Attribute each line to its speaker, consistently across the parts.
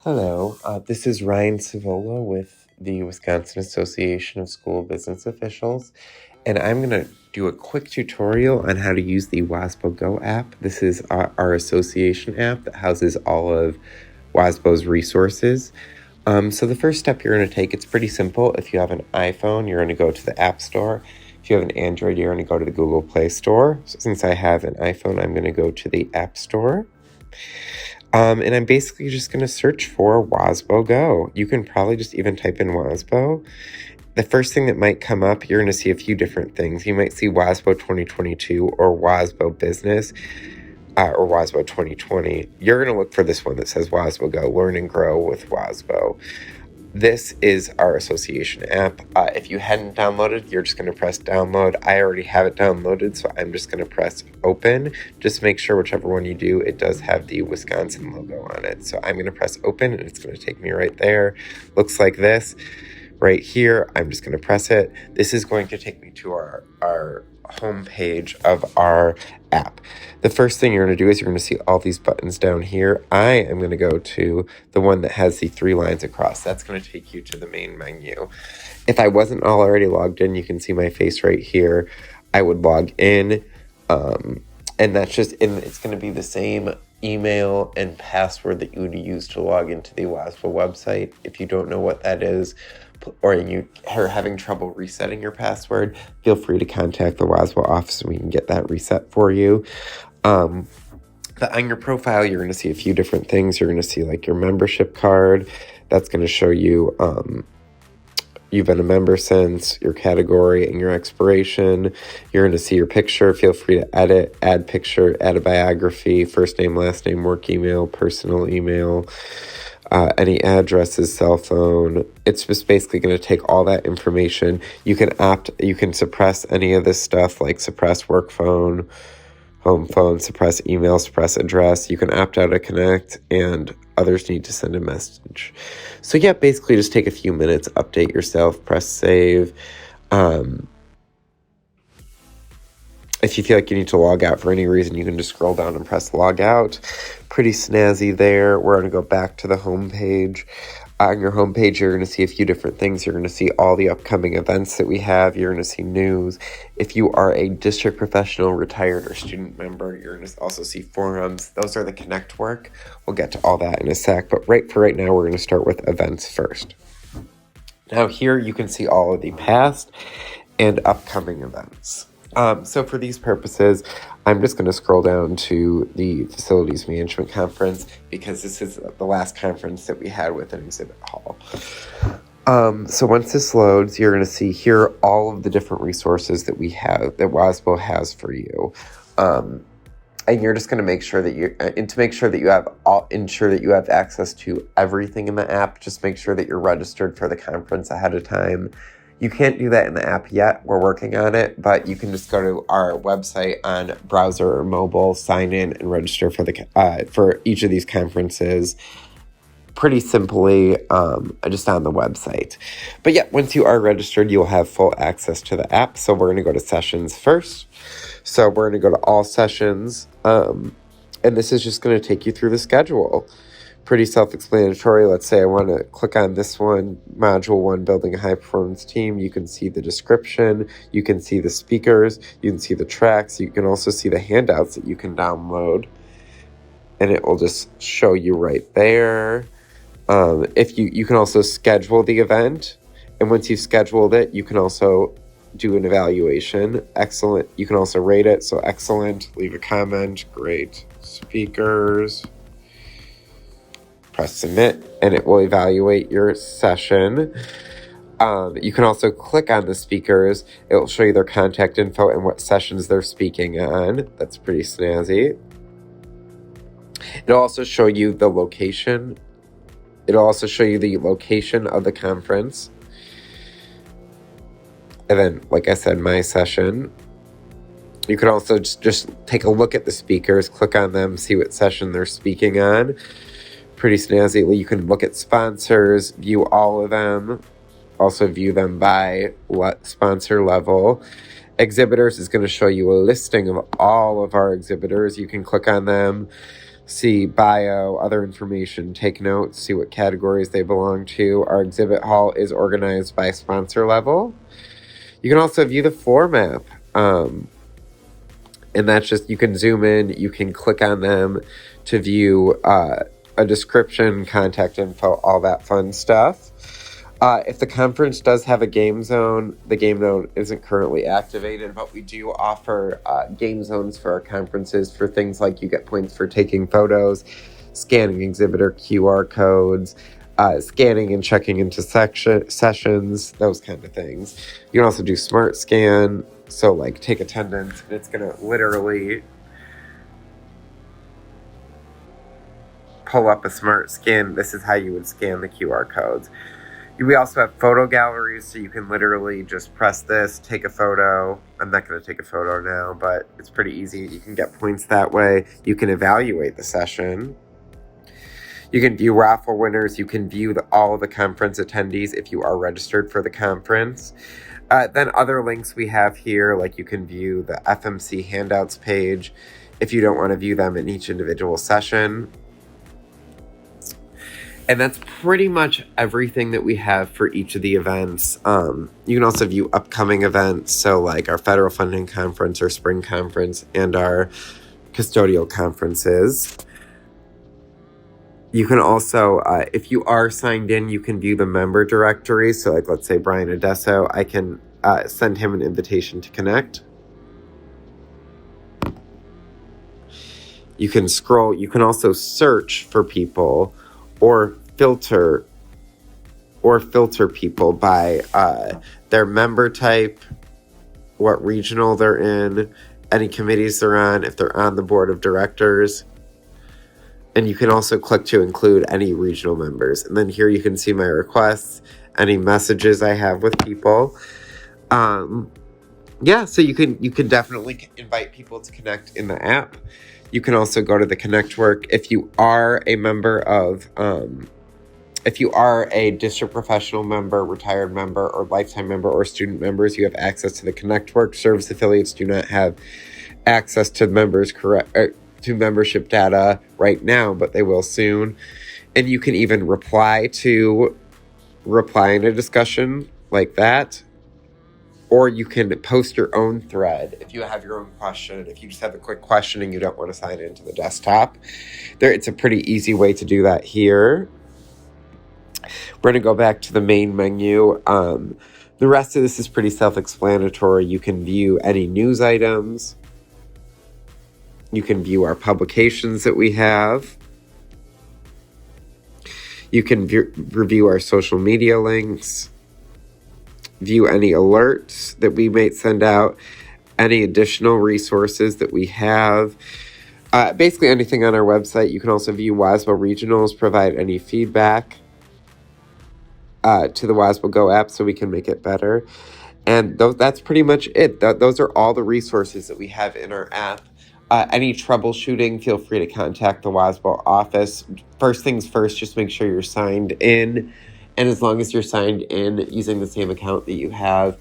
Speaker 1: Hello, this is Ryan Savola with the Wisconsin Association of School Business Officials, and I'm going to do a quick tutorial on how to use the WASBO Go app. This is our association app that houses all of WASBO's resources. So the first step you're going to take, it's pretty simple. If you have an iPhone, you're going to go to the App Store. If you have an Android, you're going to go to the Google Play Store. So since I have an iPhone, I'm going to go to the App Store. And I'm basically just going to search for WASBO Go. You can probably just even type in WASBO. The first thing that might come up, you're going to see a few different things. You might see WASBO 2022 or WASBO Business or WASBO 2020. You're going to look for this one that says WASBO Go, Learn and Grow with WASBO. This is our association app. If you hadn't downloaded, you're just going to press download. I already have it downloaded, so I'm just going to press open. Just make sure whichever one you do, it does have the Wisconsin logo on it. So I'm going to press open, and it's going to take me right there. Looks like this right here. I'm just going to press it. This is going to take me to our home page of our app. The first thing you're going to do is you're going to see all these buttons down here. I am going to go to the one that has the 3 lines across. That's going to take you to the main menu. If I wasn't already logged in, you can see my face right here. I would log in, and that's just it's going to be the same email and password that you would use to log into the WASBO website. If you don't know what that is, or you are having trouble resetting your password, feel free to contact the WASBO office and we can get that reset for you. On your profile, you're going to see a few different things. You're going to see like your membership card. That's going to show you you've been a member since, your category, and your expiration. You're going to see your picture. Feel free to edit, add picture, add a biography, first name, last name, work email, personal email, any addresses, cell phone. It's just basically going to take all that information. You can suppress any of this stuff, like suppress work phone, home phone, suppress email, suppress address. You can opt out of connect, and others need to send a message. So yeah, basically just take a few minutes, update yourself, press save. If you feel like you need to log out for any reason, you can just scroll down and press log out. Pretty snazzy there. We're going to go back to the home page. On your home page, you're going to see a few different things. You're going to see all the upcoming events that we have. You're going to see news. If you are a district professional, retired, or student member, you're going to also see forums. Those are the connect work. We'll get to all that in a sec. But right now, we're going to start with events first. Now here you can see all of the past and upcoming events. So for these purposes, I'm just going to scroll down to the Facilities Management Conference because this is the last conference that we had with an exhibit hall. So once this loads, you're going to see here all of the different resources that we have, that WASBO has for you. And you're just going to make sure that ensure that you have access to everything in the app. Just make sure that you're registered for the conference ahead of time. You can't do that in the app yet. We're working on it, but you can just go to our website on browser or mobile, sign in, and register for each of these conferences pretty simply just on the website. But yeah, once you are registered, you'll have full access to the app. So we're going to go to sessions first. So we're going to go to all sessions, and this is just going to take you through the schedule. Pretty self-explanatory. Let's say I want to click on this one, Module 1, Building a High-Performance Team. You can see the description. You can see the speakers. You can see the tracks. You can also see the handouts that you can download. And it will just show you right there. If you can also schedule the event. And once you've scheduled it, you can also do an evaluation. Excellent. You can also rate it. So excellent. Leave a comment. Great. Speakers. Press submit, and it will evaluate your session. You can also click on the speakers. It will show you their contact info and what sessions they're speaking on. That's pretty snazzy. It'll also show you the location. It'll also show you the location of the conference. And then, like I said, my session. You can also just take a look at the speakers, click on them, see what session they're speaking on. Pretty snazzy. You can look at sponsors, view all of them, also view them by sponsor level. Exhibitors is going to show you a listing of all of our exhibitors. You can click on them, see bio, other information, take notes, see what categories they belong to. Our exhibit hall is organized by sponsor level. You can also view the floor map. And that's just, you can zoom in, you can click on them to view a description, contact info, all that fun stuff. If the conference does have a game zone, the game zone isn't currently activated, but we do offer game zones for our conferences for things like you get points for taking photos, scanning exhibitor QR codes, scanning and checking into sessions, those kind of things. You can also do smart scan, so like take attendance, and it's going to literally pull up a smart scan. This is how you would scan the QR codes. We also have photo galleries, so you can literally just press this, take a photo. I'm not going to take a photo now, but it's pretty easy. You can get points that way. You can evaluate the session. You can view raffle winners. You can view all of the conference attendees if you are registered for the conference. Then other links we have here, like you can view the FMC handouts page if you don't want to view them in each individual session. And that's pretty much everything that we have for each of the events. You can also view upcoming events, so like our federal funding conference, our spring conference, and our custodial conferences. You can also, if you are signed in, you can view the member directory. So like, let's say Brian Adesso, I can send him an invitation to connect. You can scroll. You can also search for people or filter people by their member type, what regional they're in, any committees they're on, if they're on the board of directors. And you can also click to include any regional members. And then here you can see my requests, any messages I have with people. So you can definitely invite people to connect in the app. You can also go to the Connect work. If you are a member of, if you are a district professional member, retired member, or lifetime member, or student members, you have access to the Connect work. Service affiliates do not have access to to membership data right now, but they will soon. And you can even reply in a discussion like that. Or you can post your own thread if you have your own question. If you just have a quick question and you don't want to sign into the desktop, it's a pretty easy way to do that here. We're going to go back to the main menu. The rest of this is pretty self-explanatory. You can view any news items. You can view our publications that we have. You can review our social media links. View any alerts that we may send out, any additional resources that we have, basically anything on our website. You can also view WASBO regionals, provide any feedback to the WASBO Go app so we can make it better. And that's pretty much it. Those are all the resources that we have in our app. Any troubleshooting, feel free to contact the WASBO office. First things first, just make sure you're signed in. And as long as you're signed in using the same account that you have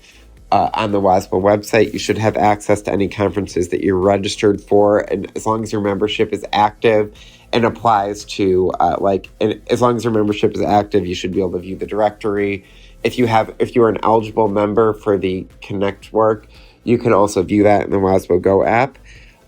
Speaker 1: on the WASBO website, you should have access to any conferences that you're registered for. And as long as your membership is active and applies to, as long as your membership is active, you should be able to view the directory. If you are an eligible member for the Connect work, you can also view that in the WASBO Go app.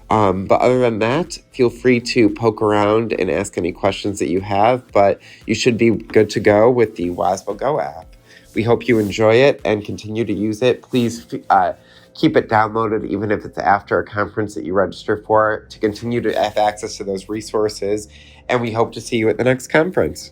Speaker 1: But other than that, feel free to poke around and ask any questions that you have, but you should be good to go with the WASBO Go app. We hope you enjoy it and continue to use it. Please keep it downloaded, even if it's after a conference that you register for, to continue to have access to those resources. And we hope to see you at the next conference.